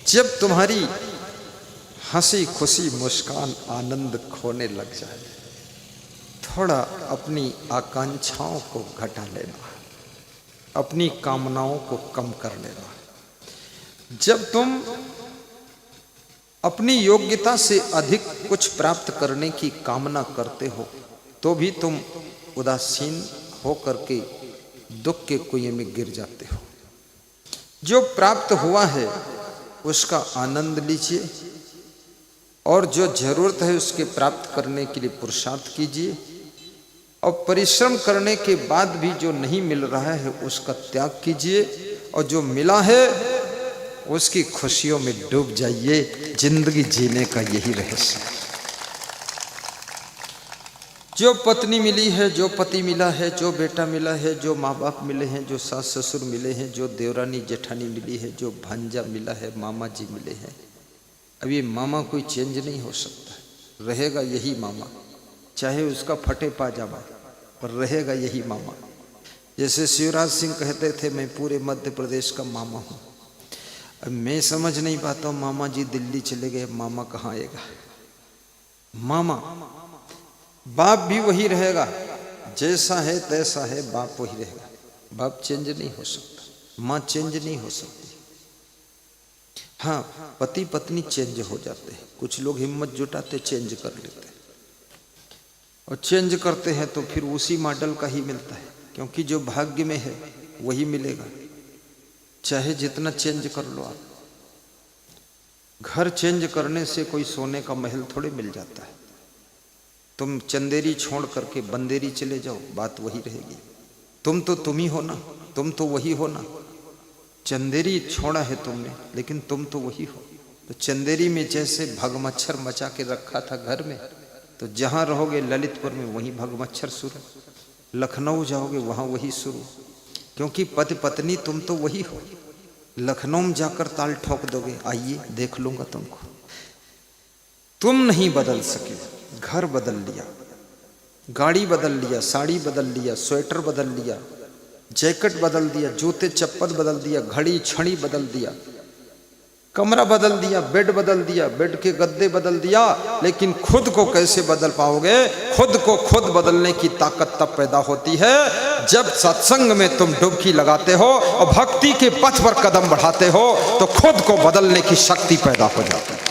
जब तुम्हारी हंसी खुशी मुस्कान आनंद खोने लग जाए, थोड़ा अपनी आकांक्षाओं को घटा लेना, अपनी कामनाओं को कम कर लेना। जब तुम अपनी योग्यता से अधिक कुछ प्राप्त करने की कामना करते हो तो भी तुम उदासीन हो करके दुख के कुएं में गिर जाते हो। जो प्राप्त हुआ है उसका आनंद लीजिए और जो जरूरत है उसके प्राप्त करने के लिए पुरुषार्थ कीजिए, और परिश्रम करने के बाद भी जो नहीं मिल रहा है उसका त्याग कीजिए, और जो मिला है उसकी खुशियों में डूब जाइए। जिंदगी जीने का यही रहस्य है। जो पत्नी मिली है, जो पति मिला है, जो बेटा मिला है, जो माँ बाप मिले हैं, जो सास ससुर मिले हैं, जो देवरानी जेठानी मिली है, जो भांजा मिला है, मामा जी मिले हैं, अब ये मामा कोई चेंज नहीं हो सकता, रहेगा यही मामा, चाहे उसका फटे पाजामा, पर रहेगा यही मामा। जैसे शिवराज सिंह कहते थे, मैं पूरे मध्य प्रदेश का मामा हूँ। अब मैं समझ नहीं पाता हूँ, मामा जी दिल्ली चले गए, मामा कहाँ आएगा? मामा बाप भी वही रहेगा, जैसा है तैसा है, बाप वही रहेगा। बाप चेंज नहीं हो सकता, माँ चेंज नहीं हो सकती। हाँ, पति पत्नी चेंज हो जाते हैं, कुछ लोग हिम्मत जुटाते चेंज कर लेते हैं, और चेंज करते हैं तो फिर उसी मॉडल का ही मिलता है, क्योंकि जो भाग्य में है वही मिलेगा, चाहे जितना चेंज कर लो आप। घर चेंज करने से कोई सोने का महल थोड़े मिल जाता है। तुम चंदेरी छोड़ करके बंदेरी चले जाओ, बात वही रहेगी। तुम तो तुम ही हो ना, तुम तो वही हो ना। चंदेरी छोड़ा है तुमने, लेकिन तुम तो वही हो। तो चंदेरी में जैसे भगमच्छर मचा के रखा था घर में, तो जहां रहोगे ललितपुर में वहीं भगमच्छर शुरू, लखनऊ जाओगे वहां वही शुरू, क्योंकि पति पत्नी तुम तो वही हो। लखनऊ में जाकर ताल ठोक दोगे, आइए देख लूंगा तुमको, तुम नहीं बदल सके। घर बदल लिया, गाड़ी बदल लिया, साड़ी बदल लिया, स्वेटर बदल लिया, जैकेट बदल दिया, जूते चप्पल बदल दिया, घड़ी छड़ी बदल दिया, कमरा बदल दिया, बेड बदल दिया, बेड के गद्दे बदल दिया, लेकिन खुद को कैसे बदल पाओगे? खुद को खुद बदलने की ताकत तब पैदा होती है जब सत्संग में तुम डुबकी लगाते हो और भक्ति के पथ पर कदम बढ़ाते हो, तो खुद को बदलने की शक्ति पैदा हो जाती है।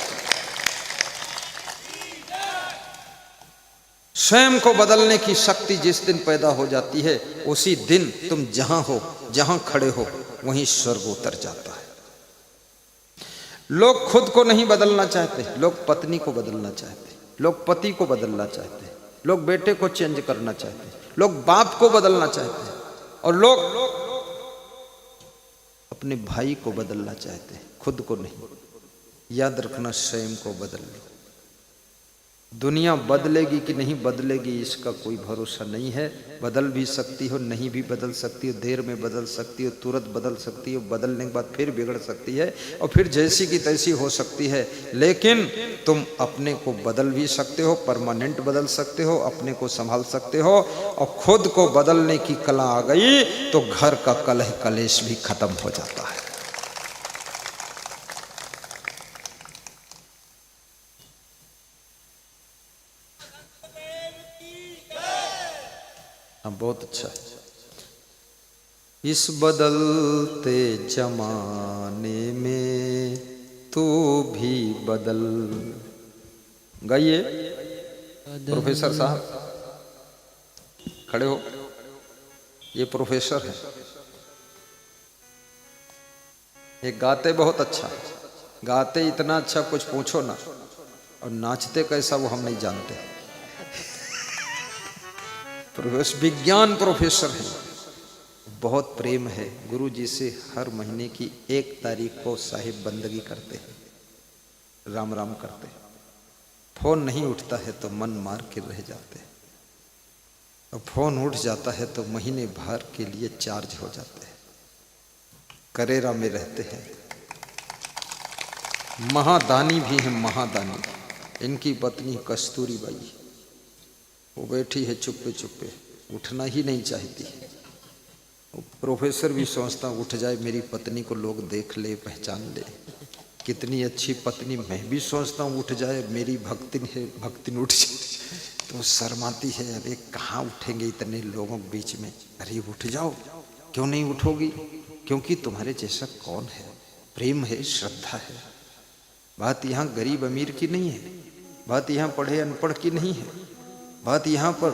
स्वयं को बदलने की शक्ति जिस दिन पैदा हो जाती है, उसी दिन तुम जहां हो, जहां खड़े हो, वहीं स्वर्ग उतर जाता है। लोग खुद को नहीं बदलना चाहते, लोग पत्नी को बदलना चाहते, लोग पति को बदलना चाहते, लोग बेटे को चेंज करना चाहते, लोग बाप को बदलना चाहते, और लोग अपने भाई को बदलना चाहते, खुद को नहीं। याद रखना, स्वयं को बदल लो। दुनिया बदलेगी कि नहीं बदलेगी इसका कोई भरोसा नहीं है। बदल भी सकती हो, नहीं भी बदल सकती हो, देर में बदल सकती हो, तुरंत बदल सकती हो, बदलने के बाद फिर बिगड़ सकती है, और फिर जैसी की तैसी हो सकती है। लेकिन तुम अपने को बदल भी सकते हो, परमानेंट बदल सकते हो, अपने को संभाल सकते हो, और खुद को बदलने की कला आ गई तो घर का कलह कलेश भी खत्म हो जाता है। बहुत अच्छा है। इस बदलते जमाने में तू भी बदल। गाइए प्रोफेसर साहब, खड़े हो। ये प्रोफेसर है, ये गाते बहुत अच्छा, गाते इतना अच्छा कुछ पूछो ना, और नाचते कैसा वो हम नहीं जानते। प्रोफेसर, विज्ञान प्रोफेसर है, बहुत प्रेम है गुरु जी से। हर महीने की 1 तारीख को साहिब बंदगी करते हैं, राम राम करते हैं। फोन नहीं उठता है तो मन मार के रह जाते हैं, और फोन उठ जाता है तो महीने भर के लिए चार्ज हो जाते हैं। करेरा में रहते हैं, महादानी भी हैं, महादानी। इनकी पत्नी कस्तूरी बाई, वो बैठी है चुप्पे चुप्पे, उठना ही नहीं चाहती है। प्रोफेसर भी सोचता उठ जाए, मेरी पत्नी को लोग देख ले, पहचान ले। कितनी अच्छी पत्नी, मैं भी सोचता हूँ उठ जाए, मेरी भक्ति है, भक्ति उठ जाए तो शर्माती है, अरे कहाँ उठेंगे इतने लोगों के बीच में। अरे उठ जाओ, क्यों नहीं उठोगी? क्योंकि तुम्हारे जैसा कौन है, प्रेम है, श्रद्धा है। बात यहाँ गरीब अमीर की नहीं है, बात यहाँ पढ़े अनपढ़ की नहीं है, बात यहाँ पर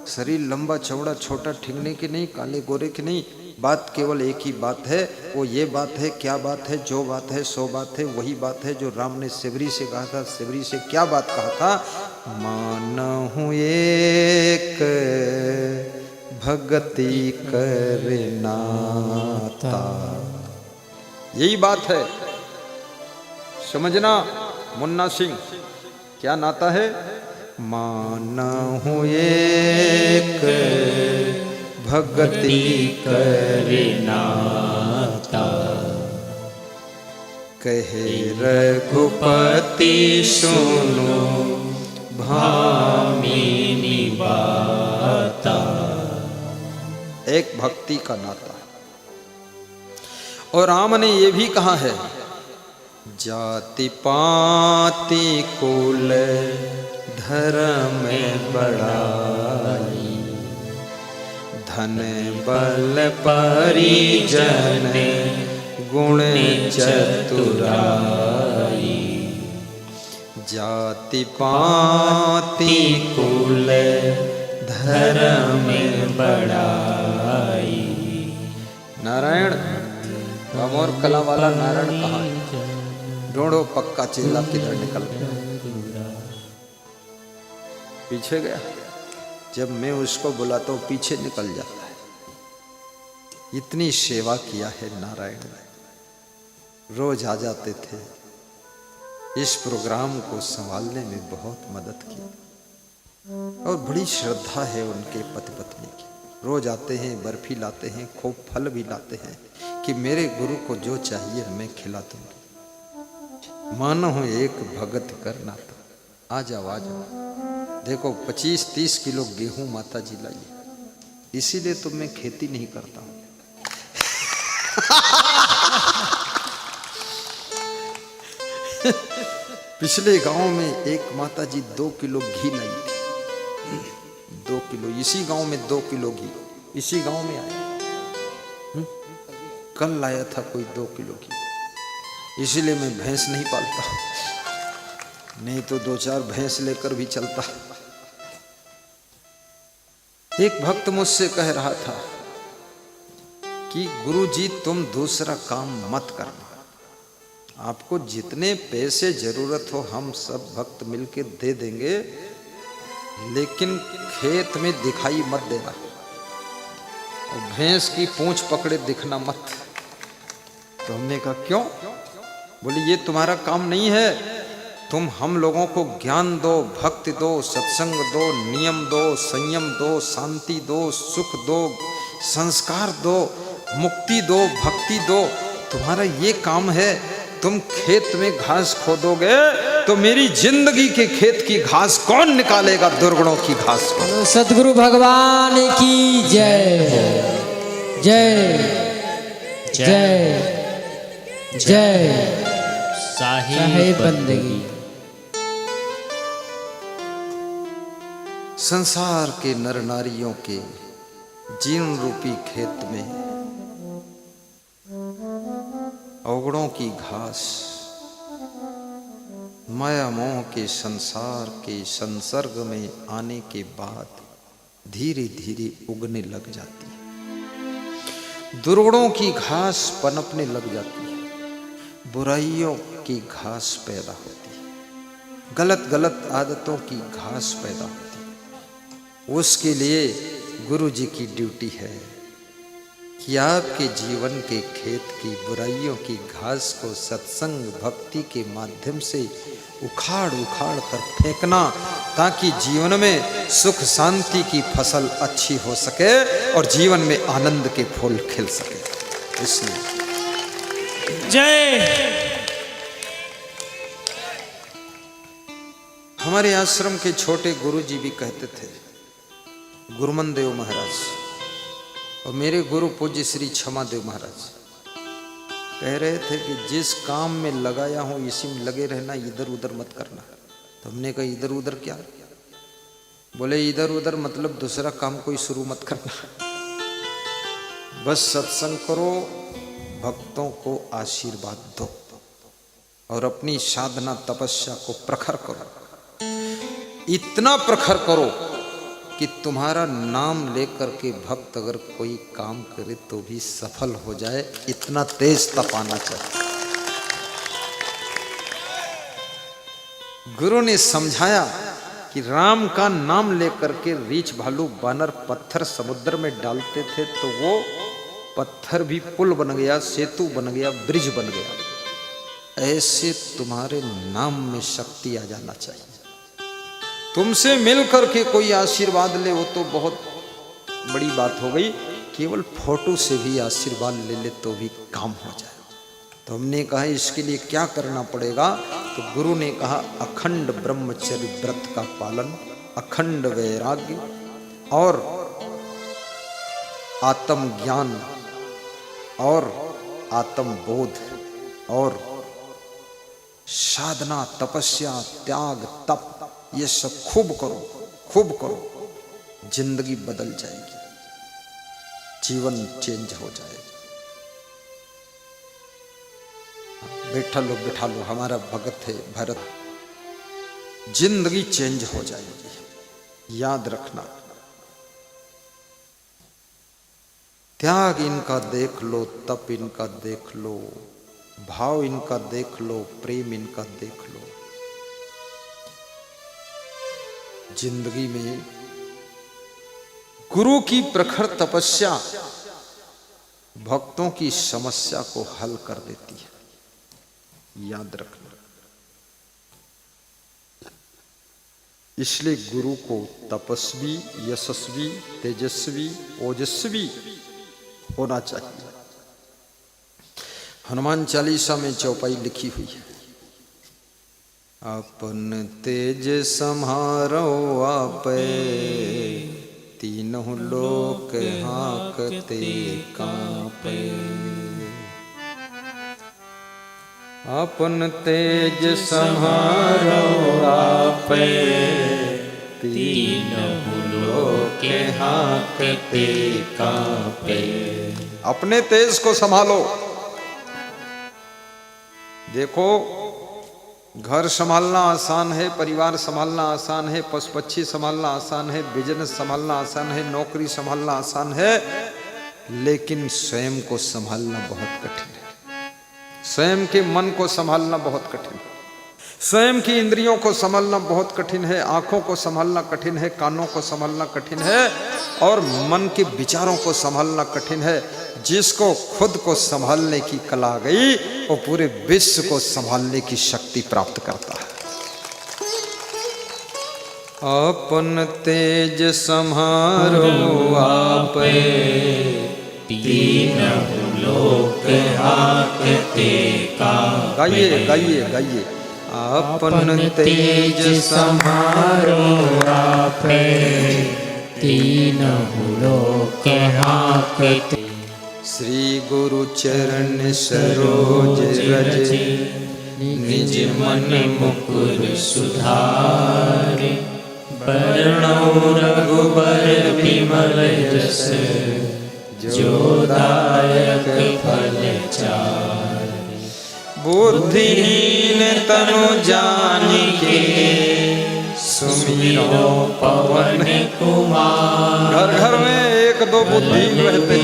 शरीर लंबा चौड़ा छोटा ठिंगने की नहीं, काले गोरे की नहीं। बात केवल एक ही बात है, वो ये बात है, क्या बात है? जो बात है सो बात है, वही बात है जो राम ने सिबरी से कहा था। सिबरी से क्या बात कहा था? मानहु एक भगति करनाता, यही बात है। समझना मुन्ना सिंह, क्या नाता है? मानहु एक भगति करनाता, कहे रघुपति सुनो भामिनी बाता। एक भक्ति का नाता। और राम ने ये भी कहा है, जाति पाति कुल धर्म बड़ाई, धन बल परिजन गुण चतुराई। जाति पाति कुल धर्म बड़ाई। नारायण, अमोर कला वाला नारायण कहाँ है? ढूंढो पक्का चेला किधर निकल गया? पीछे गया। जब मैं उसको बुलाता हूँ पीछे निकल जाता है। इतनी सेवा किया है नारायण ने, रोज आ जाते थे, इस प्रोग्राम को संभालने में बहुत मदद की। और बड़ी श्रद्धा है उनके पति पत्नी की। रोज आते हैं, बर्फी लाते हैं, खूब फल भी लाते हैं कि मेरे गुरु को जो चाहिए मैं खिला दूंगी। मानो हो एक भगत करना। तो आ जाओ आ जाओ, देखो 25-30 किलो गेहूं माता जी लाई, इसीलिए तो मैं खेती नहीं करता हूं। पिछले गांव में एक माता जी 2 किलो घी लाई थी। 2 किलो, इसी गांव में 2 किलो घी, इसी गांव में आया। कल लाया था कोई 2 किलो घी। इसीलिए मैं भैंस नहीं पालता, नहीं तो 2-4 भैंस लेकर भी चलता। एक भक्त मुझसे कह रहा था कि गुरुजी तुम दूसरा काम मत करना, आपको जितने पैसे जरूरत हो हम सब भक्त मिलके दे देंगे, लेकिन खेत में दिखाई मत देना और भैंस की पूंछ पकड़े दिखना मत। तो हमने कहा क्यों? बोले ये तुम्हारा काम नहीं है, तुम हम लोगों को ज्ञान दो, भक्ति दो, सत्संग दो, नियम दो, संयम दो, शांति दो, सुख दो, संस्कार दो, मुक्ति दो, भक्ति दो। तुम्हारा ये काम है। तुम खेत में घास खोदोगे तो मेरी जिंदगी के खेत की घास कौन निकालेगा? दुर्गुणों की घास को। सतगुरु भगवान की जय जय जय जय। साहिब बंदगी। संसार के नर नारियों के जीवन रूपी खेत में अवगुणों की घास माया मोह के संसार के संसर्ग में आने के बाद धीरे धीरे उगने लग जाती है। दुर्गुणों की घास पनपने लग जाती है, बुराइयों की घास पैदा होती है, गलत गलत आदतों की घास पैदा होती है। उसके लिए गुरु जी की ड्यूटी है कि आपके जीवन के खेत की बुराइयों की घास को सत्संग भक्ति के माध्यम से उखाड़ उखाड़ कर फेंकना, ताकि जीवन में सुख शांति की फसल अच्छी हो सके और जीवन में आनंद के फूल खिल सके। इसलिए जय। हमारे आश्रम के छोटे गुरु जी भी कहते थे, गुरुमन देव महाराज और मेरे गुरु पूज्य श्री क्षमा देव महाराज कह रहे थे कि जिस काम में लगाया हूं इसी में लगे रहना, इधर उधर मत करना। तो हमने कहा इधर उधर क्या? बोले इधर उधर मतलब दूसरा काम कोई शुरू मत करना, बस सत्संग करो, भक्तों को आशीर्वाद दो और अपनी साधना तपस्या को प्रखर करो। इतना प्रखर करो कि तुम्हारा नाम लेकर के भक्त अगर कोई काम करे तो भी सफल हो जाए, इतना तेज तप आना चाहिए। गुरु ने समझाया कि राम का नाम लेकर के रीछ भालू बानर पत्थर समुद्र में डालते थे तो वो पत्थर भी पुल बन गया, सेतु बन गया, ब्रिज बन गया। ऐसे तुम्हारे नाम में शक्ति आ जाना चाहिए। तुमसे मिलकर के कोई आशीर्वाद ले वो तो बहुत बड़ी बात हो गई, केवल फोटो से भी आशीर्वाद ले ले तो भी काम हो जाए। तो हमने कहा इसके लिए क्या करना पड़ेगा? तो गुरु ने कहा अखंड ब्रह्मचर्य व्रत का पालन, अखंड वैराग्य और आत्म ज्ञान और आत्म बोध और साधना तपस्या त्याग तप, ये सब खूब करो, खूब करो, जिंदगी बदल जाएगी, जीवन चेंज हो जाएगा। बैठा लो हमारा भगत है भरत, जिंदगी चेंज हो जाएगी। याद रखना, त्याग इनका देख लो, तप इनका देख लो, भाव इनका देख लो, प्रेम इनका देख लो। जिंदगी में गुरु की प्रखर तपस्या भक्तों की समस्या को हल कर देती है, याद रखना। इसलिए गुरु को तपस्वी, यशस्वी, तेजस्वी, ओजस्वी होना चाहिए। हनुमान चालीसा में चौपाई लिखी हुई है, अपन तेज सम्हारो आपे, तीनों लोक हांकते कांपे। अपन तेज सम्हारो आपे, तीनों लोक हांकते कांपे। अपने तेज को संभालो। देखो, घर संभालना आसान है, परिवार संभालना आसान है, पशु पक्षी संभालना आसान है, बिजनेस संभालना आसान है, नौकरी संभालना आसान है, लेकिन स्वयं को संभालना बहुत कठिन है। स्वयं के मन को संभालना बहुत कठिन है, स्वयं की इंद्रियों को संभालना बहुत कठिन है, आंखों को संभालना कठिन है, कानों को संभालना कठिन है और मन के विचारों को संभालना कठिन है। जिसको खुद को संभालने की कला आ गई वो पूरे विश्व को संभालने की शक्ति प्राप्त करता है। अपन तेज सम्हारो आपे, तीनों लोक हांकते कांपे। गाइए गाइए गाइए। अपन तेज सम्हारो आपे, तीनों लोक हांकते। श्री गुरु चरण सरोज रज, निज मन मुकुर सुधारे। बरनउँ रघुबर बिमल जस, जो दायक फल चारि। बुद्धिहीन तनु जानिके, सुमिरो पवन कुमार। घर घर में एक दो बुद्धिहीन रहते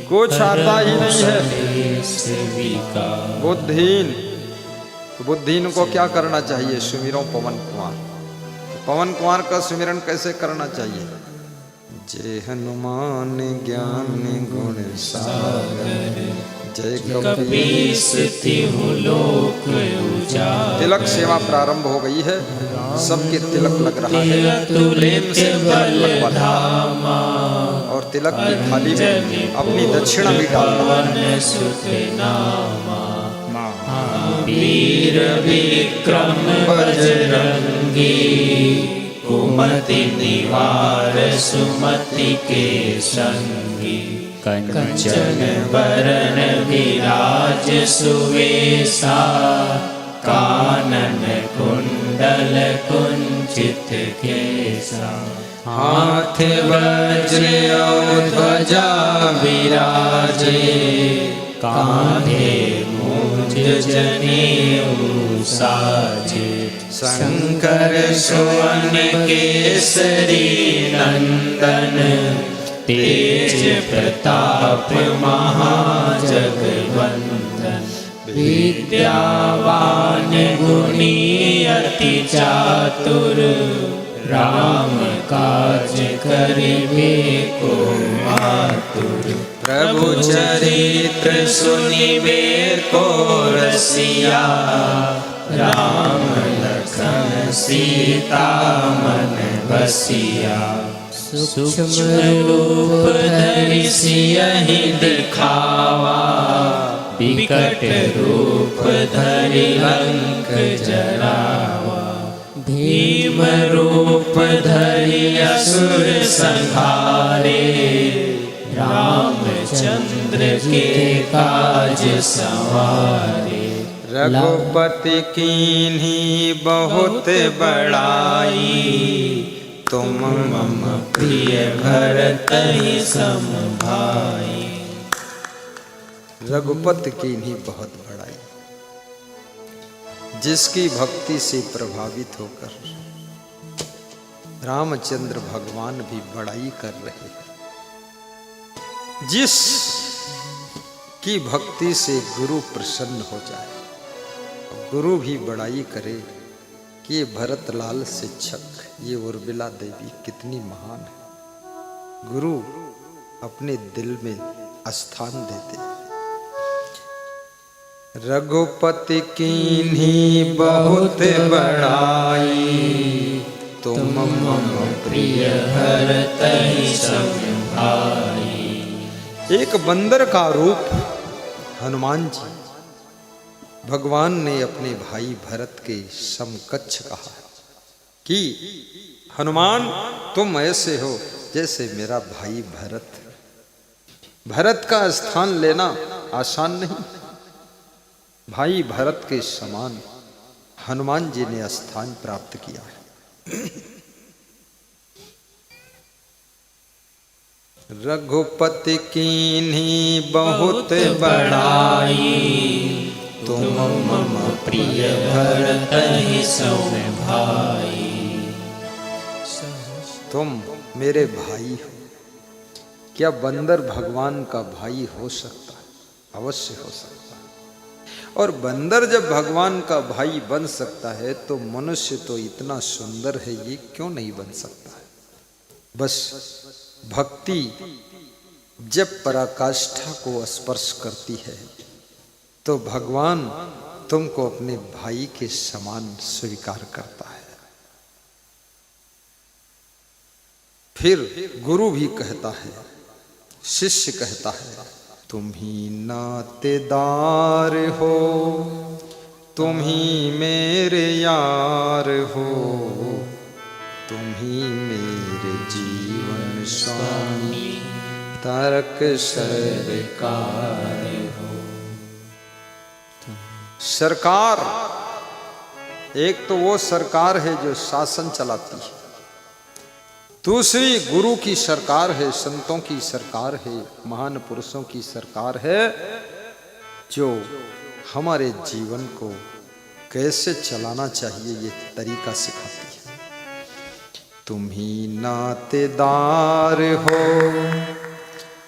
कुछ आता ही नहीं है। बुद्धिहीन, तो बुद्धिहीन को क्या करना चाहिए? सुमिरो पवन कुमार। पवन कुमार का सुमिरन कैसे करना चाहिए? जय हनुमान ज्ञान गुण सागर, जय कपीस तिहु लोक उजागर। तिलक सेवा प्रारंभ हो गई है, सबके तिलक लग रहा है, प्रेम से तिलक लगवा और तिलक की थाली में अपनी दक्षिणा भी डालना। वीर विक्रम बजरंगी, कुमति निवार सुमति के संगी कंचन बरन विराज सुवेशा कानन कुंडल कुंचित केसा हाथ वज्र और ध्वजा विराजे कांधे मूंज जनेऊ साजे शंकर सुवन केसरी नंदन तेज प्रताप महाजगवंदन विद्यावान गुणी अति चातुर राम काज करिबे को आतुर प्रभु चरित्र सुनिबे को रसिया राम लखन सीता मन बसिया सूक्ष्म रूप धरि सियहि दिखावा विकट रूप धरि लंक जरावा भीम रूप धरि असुर संहारे रामचंद्र के काज संवारे रघुपति कीन्ही बहुत बड़ाई तुम मम प्रिय भरतहि सम भाई रघुपति कीन्ही बहुत बड़ाई जिसकी भक्ति से प्रभावित होकर रामचंद्र भगवान भी बड़ाई कर रहे हैं। जिस की भक्ति से गुरु प्रसन्न हो जाए, गुरु भी बड़ाई करे कि ये भरतलाल शिक्षक, ये उर्मिला देवी कितनी महान है। गुरु अपने दिल में स्थान देते। रघुपति कीन्ही बहुत बड़ाई तुम मम प्रिय भरतहि सम भाई। एक बंदर का रूप हनुमान जी भगवान ने अपने भाई भरत के समकक्ष कहा कि हनुमान तुम ऐसे हो जैसे मेरा भाई भरत। भरत का स्थान लेना आसान नहीं। भाई भरत के समान हनुमान जी ने स्थान प्राप्त किया है। रघुपति कीन्ही बहुत बड़ाई तुम मम प्रिय भरतहि सम भाई। तुम मेरे भाई हो। क्या बंदर भगवान का भाई हो सकता है? अवश्य हो सकता है। और बंदर जब भगवान का भाई बन सकता है तो मनुष्य तो इतना सुंदर है, ये क्यों नहीं बन सकता है? बस भक्ति जब पराकाष्ठा को स्पर्श करती है तो भगवान तुमको अपने भाई के समान स्वीकार करता है। फिर गुरु भी कहता है, शिष्य कहता है, तुम ही नातेदार हो, तुम ही मेरे यार हो, तुम ही मेरे जीवन स्वामी, तारक सरकार हो। सरकार एक तो वो सरकार है जो शासन चलाती है, दूसरी गुरु की सरकार है, संतों की सरकार है, महान पुरुषों की सरकार है जो हमारे जीवन को कैसे चलाना चाहिए ये तरीका सिखाती है। तुम ही नातेदार हो,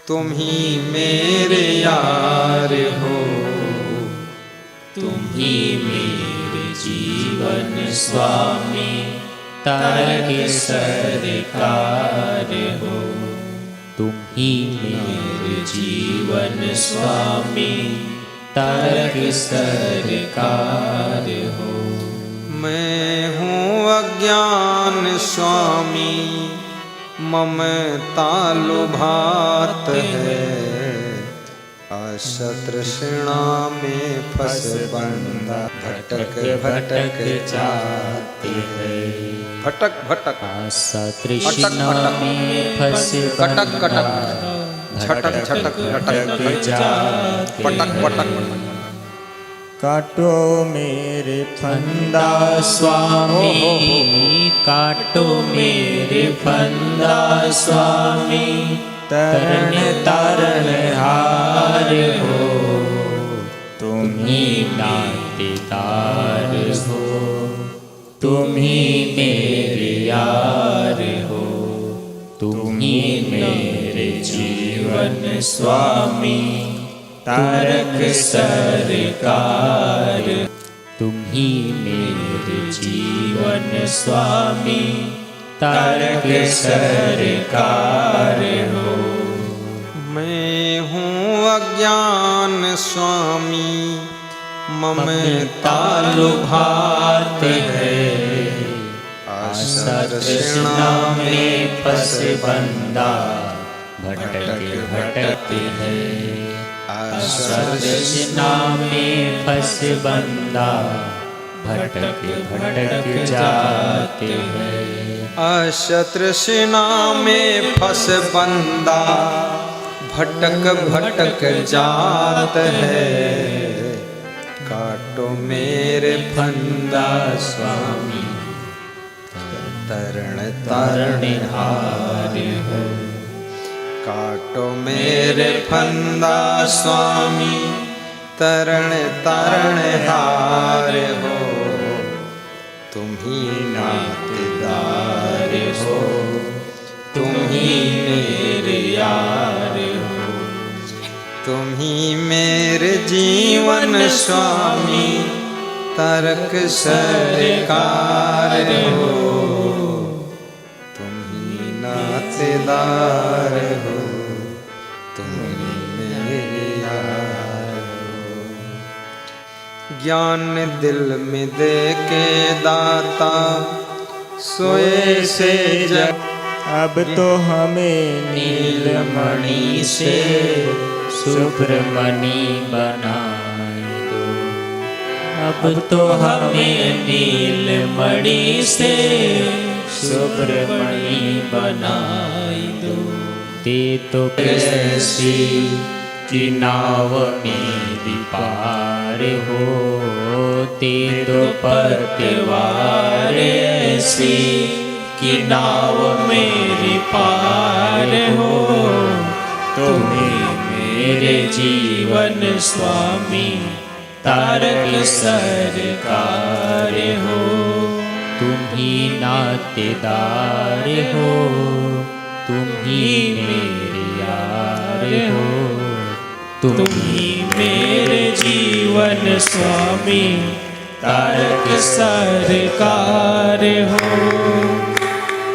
तुम ही मेरे यार हो, तुम ही मेरे जीवन स्वामी, तारक सरकार हो। तुम ही मेरे जीवन स्वामी, तारक सरकार हो। मैं हूँ अज्ञान स्वामी, ममता लुभात है, आशा तृष्णा में फंस बंदा भटक भटक जाते हैं। भटक भटक आशा तृष्णा में फंस कटक कटक झटक झटक भटक जाते पटक पटक काटो मेरे फंदा स्वामी, काटो मेरे फंदा स्वामी, तरण तारण हार हो, तुम ही नातेदार हो, तुम ही मेरे यार हो, तुम ही मेरे जीवन स्वामी, तारक सरकार, तुम ही मेरे जीवन स्वामी, तारक सरकार हो। मैं हूँ अज्ञान स्वामी, ममता लुभात है, आशा तृष्णा में फंस बंदा भटक भटक है, आशा तृष्णा में फंस बंदा भटक भटक जाते हैं। आशा तृष्णा में फंस बंदा भटक भटक जात है। काटो मेरे फंदा स्वामी, तरण तारण हार हो। काटो मेरे फंदा स्वामी, तरण तारण हार हो। तुम ही नातेदार हो, तुम ही मेरे यार हो, तुम ही मेरे जीवन स्वामी, तारक सरकार हो। तुम ही नातेदार हो, तुम ही मेरे यार हो। ज्ञान दिल में दे के दाता, सोए से जग अब तो हमें नीलमणि से सुब्रमणि बनाए दो, अब तो हमें नीलमणि से सुब्रमणि बनाए दो। ते तो कैसी कि नाव मेरी पार हो, ते तो पतवार ऐसी कि नाव मेरी पार हो। तुम्हें मेरे जीवन स्वामी, तारक सरकार हो। तुम ही नातेदार हो, तुम ही मेरे यार हो, तुम ही मेरे जीवन स्वामी, तारक सरकार हो,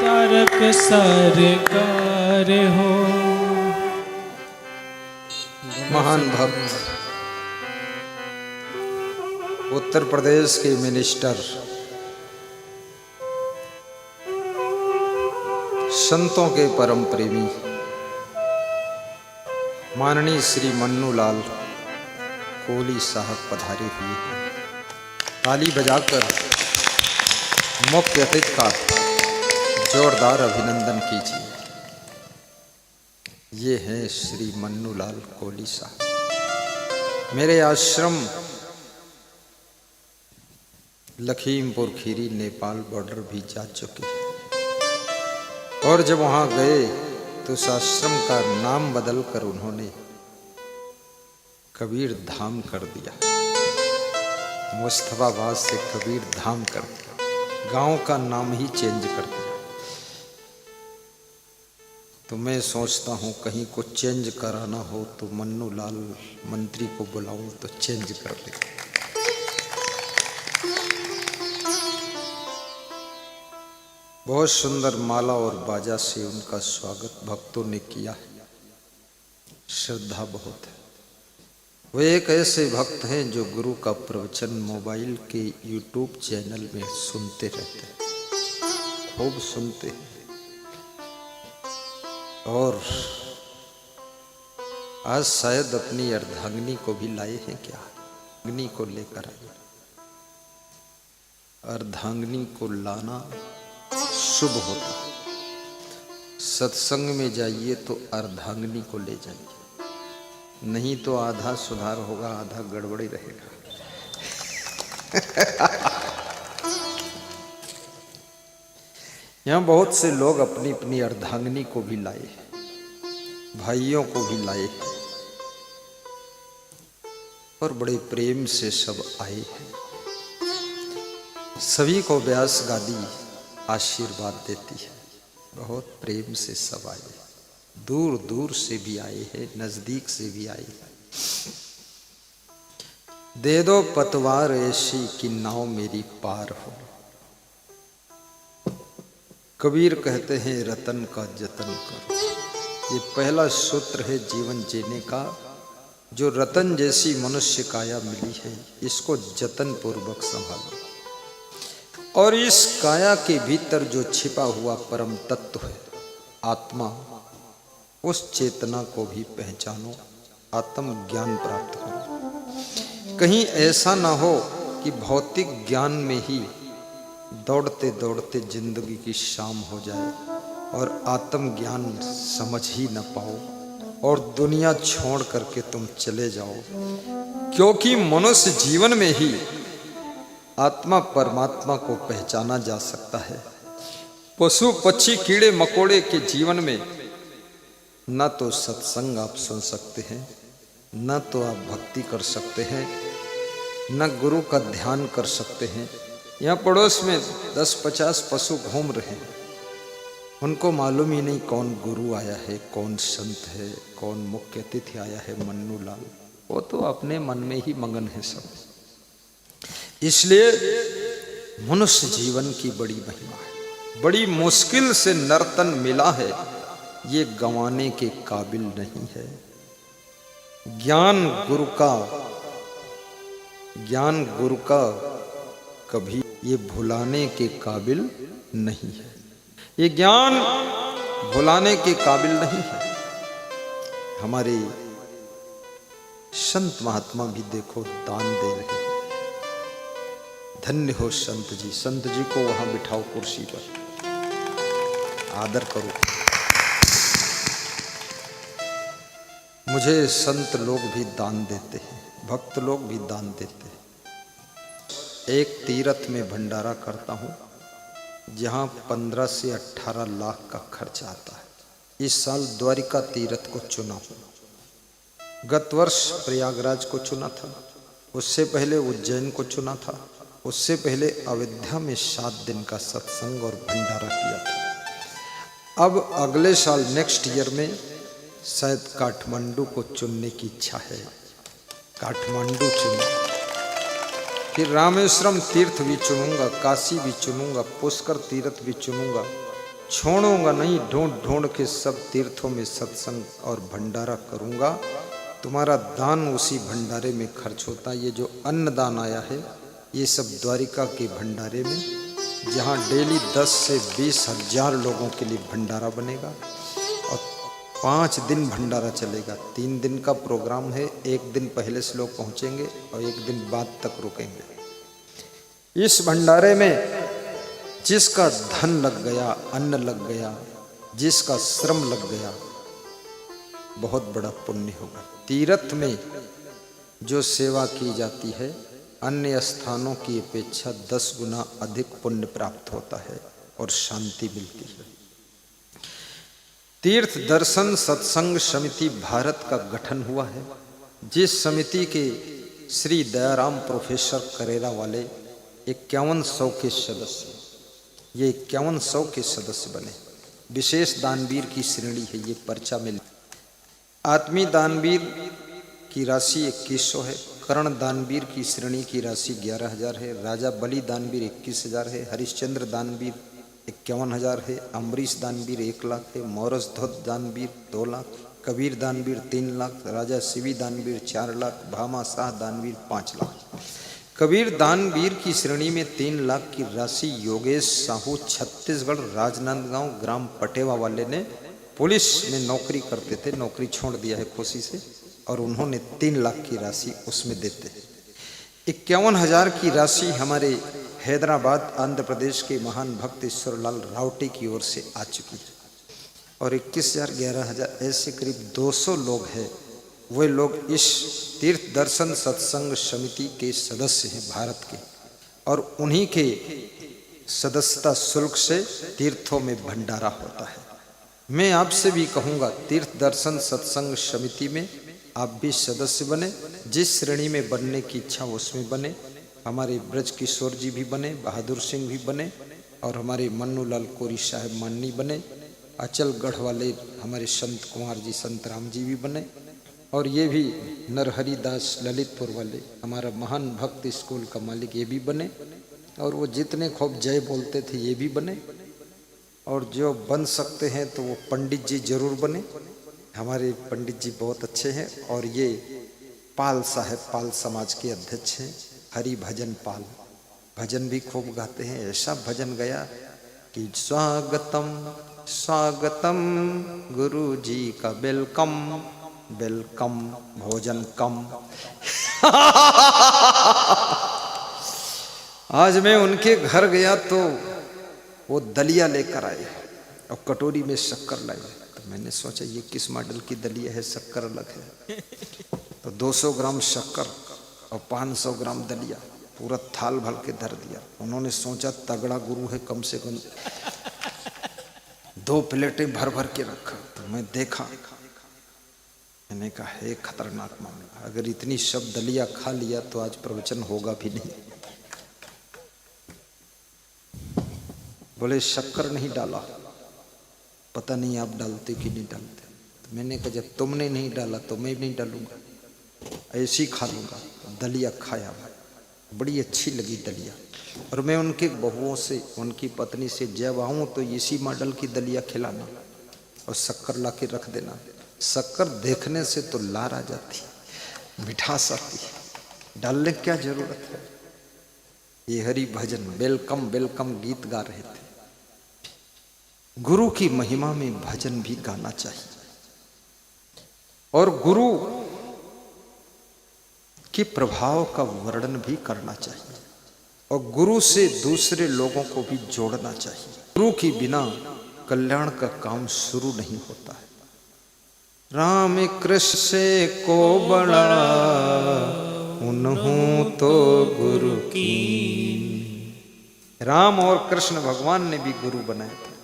तारक सरकार हो। महान भक्त उत्तर प्रदेश के मिनिस्टर, संतों के परम प्रेमी माननीय श्री मन्नू लाल कोहली साहब पधारे हुए हैं। ताली बजाकर मुख्य अतिथि का जोरदार अभिनंदन कीजिए। ये हैं श्री मन्नू लाल कोहली साहब। मेरे आश्रम लखीमपुर खीरी नेपाल बॉर्डर भी जा चुके हैं, और जब वहां गए तो उस आश्रम का नाम बदलकर उन्होंने कबीर धाम कर दिया। मुस्तफाबाद से कबीर धाम कर दिया, गांव का नाम ही चेंज कर दिया। तो मैं सोचता हूं कहीं को चेंज कराना हो तो मन्नू लाल मंत्री को बुलाऊं तो चेंज कर दे। बहुत सुंदर माला और बाजा से उनका स्वागत भक्तों ने किया है। श्रद्धा बहुत है। वे एक ऐसे भक्त हैं जो गुरु का प्रवचन मोबाइल के YouTube चैनल में सुनते रहते हैं, खूब सुनते हैं। और आज शायद अपनी अर्धांगिनी को भी लाए हैं क्या? अग्नि को लेकर आए। अर्धांगिनी को लाना शुभ होता है। सत्संग में जाइए तो अर्धांगिनी को ले जाइए, नहीं तो आधा सुधार होगा, आधा गड़बड़ी रहेगा। यहां बहुत से लोग अपनी अपनी अर्धांगिनी को भी लाए हैं, भाइयों को भी लाए हैं, और बड़े प्रेम से सब आए हैं। सभी को व्यास गादी आशीर्वाद देती है। बहुत प्रेम से सब आए हैं, दूर दूर से भी आए हैं, नजदीक से भी आए हैं। दे दो पतवार ऐसी कि नाव मेरी पार हो। कबीर कहते हैं रतन का जतन करो। ये पहला सूत्र है जीवन जीने का। जो रतन जैसी मनुष्य काया मिली है, इसको जतन पूर्वक संभालो, और इस काया के भीतर जो छिपा हुआ परम तत्व है आत्मा, उस चेतना को भी पहचानो, आत्म ज्ञान प्राप्त करो। कहीं ऐसा ना हो कि भौतिक ज्ञान में ही दौड़ते दौड़ते जिंदगी की शाम हो जाए और आत्म ज्ञान समझ ही न पाओ और दुनिया छोड़ करके तुम चले जाओ। क्योंकि मनुष्य जीवन में ही आत्मा परमात्मा को पहचाना जा सकता है। पशु पक्षी कीड़े मकोड़े के जीवन में न तो सत्संग आप सुन सकते हैं, न तो आप भक्ति कर सकते हैं, न गुरु का ध्यान कर सकते हैं। यहाँ पड़ोस में 10-50 पशु घूम रहे हैं, उनको मालूम ही नहीं कौन गुरु आया है, कौन संत है, कौन मुख्य अतिथि आया है, मन्नू लाल। वो तो अपने मन में ही मगन है सब। इसलिए मनुष्य जीवन की बड़ी महिमा है। बड़ी मुश्किल से नर्तन मिला है, ये गंवाने के काबिल नहीं है। ज्ञान गुरु का कभी ये भुलाने के काबिल नहीं है। ये ज्ञान भुलाने के काबिल नहीं है। हमारे संत महात्मा भी देखो दान दे रहे हैं। धन्य हो संत जी। संत जी को वहां बिठाओ कुर्सी पर, आदर करो। मुझे संत लोग भी दान देते हैं, भक्त लोग भी दान देते हैं। एक तीर्थ में भंडारा करता हूं जहां 15 से 18 लाख का खर्च आता है। इस साल द्वारिका तीर्थ को चुना हूं, गत वर्ष प्रयागराज को चुना था, उससे पहले उज्जैन को चुना था, उससे पहले अयोध्या में 7 दिन का सत्संग और भंडारा किया था। अब अगले साल नेक्स्ट ईयर में शायद काठमांडू को चुनने की इच्छा है। काठमांडू चुनूंगा, फिर रामेश्वरम तीर्थ भी चुनूंगा, काशी भी चुनूंगा, पुष्कर तीर्थ भी चुनूंगा। छोड़ूंगा नहीं, ढूंढ ढूंढ के सब तीर्थों में सत्संग और भंडारा करूंगा। तुम्हारा दान उसी भंडारे में खर्च होता है। ये जो अन्नदान आया है, ये सब द्वारिका के भंडारे में, जहाँ डेली 10 से 20 हजार लोगों के लिए भंडारा बनेगा और 5 दिन भंडारा चलेगा। 3 दिन का प्रोग्राम है। 1 दिन पहले से लोग पहुंचेंगे और 1 दिन बाद तक रुकेंगे। इस भंडारे में जिसका धन लग गया, अन्न लग गया, जिसका श्रम लग गया, बहुत बड़ा पुण्य होगा। तीर्थ में जो सेवा की जाती है, अन्य स्थानों की अपेक्षा 10 गुना अधिक पुण्य प्राप्त होता है और शांति मिलती है। तीर्थ दर्शन सत्संग समिति भारत का गठन हुआ है, जिस समिति के श्री दयाराम प्रोफेसर करेरा वाले 5100 के सदस्य, ये 5100 के सदस्य बने। विशेष दानवीर की श्रेणी है, ये पर्चा मिल। आत्मीय दानवीर की राशि 2100 है, कर्ण दानवीर की श्रेणी की राशि 11000 है, राजा बलि दानवीर 21000 है, हरिश्चंद्र दानवीर 51000 है, अम्बरीश दानवीर 1 लाख है, मोरस ध्वज दानवीर 2 लाख, कबीर दानवीर 3 लाख, राजा शिवी दानवीर 4 लाख, भामा शाह दानवीर 5 लाख। कबीर दानवीर की श्रेणी में 3 लाख की राशि योगेश साहू छत्तीसगढ़ राजनांदगांव ग्राम पटेवा वाले ने, पुलिस में नौकरी करते थे, नौकरी छोड़ दिया है खुशी से, और उन्होंने 3 लाख की राशि उसमें देते हैं। 51,000 की राशि हमारे हैदराबाद आंध्र प्रदेश के महान भक्त ईश्वरलाल रावटे की ओर से आ चुकी है। और 21,000 11,000 ऐसे करीब 200 लोग हैं, वे लोग इस तीर्थ दर्शन सत्संग समिति के सदस्य हैं भारत के, और उन्हीं के सदस्यता शुल्क से तीर्थों में भंडारा होता है। मैं आपसे भी कहूँगा, तीर्थ दर्शन सत्संग समिति में आप भी सदस्य बने। जिस श्रेणी में बनने की इच्छा उसमें बने। हमारे ब्रज किशोर जी भी बने, बहादुर सिंह भी बने, और हमारे मन्नूलाल कोरी साहब माननी बने, अचलगढ़ वाले हमारे संत कुमार जी संत राम जी भी बने, और ये भी नरहरि दास ललितपुर वाले हमारा महान भक्त स्कूल का मालिक ये भी बने, और वो जितने खूब जय बोलते थे ये भी बने। और जो बन सकते हैं तो वो पंडित जी जरूर बने। हमारे पंडित जी बहुत अच्छे हैं। और ये पाल साहब पाल समाज के अध्यक्ष हैं, हरि भजन पाल, भजन भी खूब गाते हैं। ऐसा भजन गया कि स्वागतम स्वागतम गुरु जी का वेलकम वेलकम भोजन कम। आज मैं उनके घर गया तो वो दलिया लेकर आए और कटोरी में शक्कर लाए। तो मैंने सोचा ये किस मॉडल की दलिया है, शक्कर अलग है। तो 200 ग्राम शक्कर और 500 ग्राम दलिया पूरा थाल भर के धर दिया। उन्होंने सोचा तगड़ा गुरु है, कम से कम 2 प्लेटें भर भर के रखा। तो मैं देखा, मैंने कहा है खतरनाक मामला, अगर इतनी सब दलिया खा लिया तो आज प्रवचन होगा भी नहीं। बोले शक्कर नहीं डाला, पता नहीं आप डालते कि नहीं डालते। तो मैंने कहा जब तुमने नहीं डाला तो मैं नहीं डालूंगा, ऐसी खा लूँगा। दलिया खाया, बड़ी अच्छी लगी दलिया। और मैं उनके बहुओं से, उनकी पत्नी से जब आऊँ तो इसी मॉडल की दलिया खिलाना और शक्कर ला के रख देना। शक्कर देखने से तो लार आ जाती, मिठास आती है, डालने क्या जरूरत है। ये हरि भजन वेलकम वेलकम गीत गा रहे थे। गुरु की महिमा में भजन भी गाना चाहिए, और गुरु के प्रभाव का वर्णन भी करना चाहिए, और गुरु से दूसरे लोगों को भी जोड़ना चाहिए। गुरु के बिना कल्याण का काम शुरू नहीं होता है। राम कृष्ण से को बड़ा उन्हों तो गुरु की। राम और कृष्ण भगवान ने भी गुरु बनाए थे।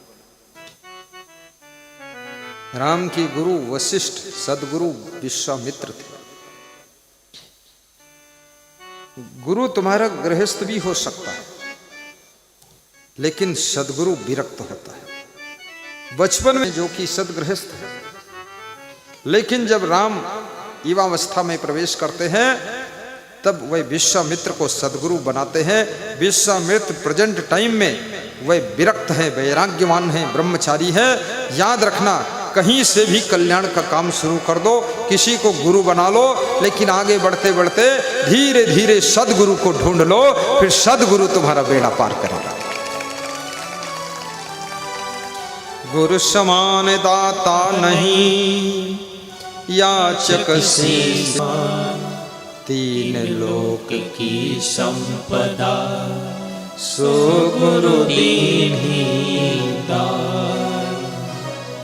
राम के गुरु वशिष्ठ सदगुरु विश्वामित्र थे। गुरु तुम्हारा गृहस्थ भी हो सकता है, लेकिन सदगुरु विरक्त होता है। बचपन में जो कि सदगृहस्थ है, लेकिन जब राम युवावस्था में प्रवेश करते हैं तब वह विश्वामित्र को सदगुरु बनाते हैं। विश्वामित्र प्रेजेंट टाइम में वह विरक्त है, वैराग्यवान है, ब्रह्मचारी है। याद रखना, कहीं से भी कल्याण का काम शुरू कर दो, किसी को गुरु बना लो, लेकिन आगे बढ़ते बढ़ते धीरे धीरे सदगुरु को ढूंढ लो, फिर सदगुरु तुम्हारा बेड़ा पार करेगा। गुरु समान दाता नहीं, याचक से 3 लोक की संपदा, सो गुरु दीन ही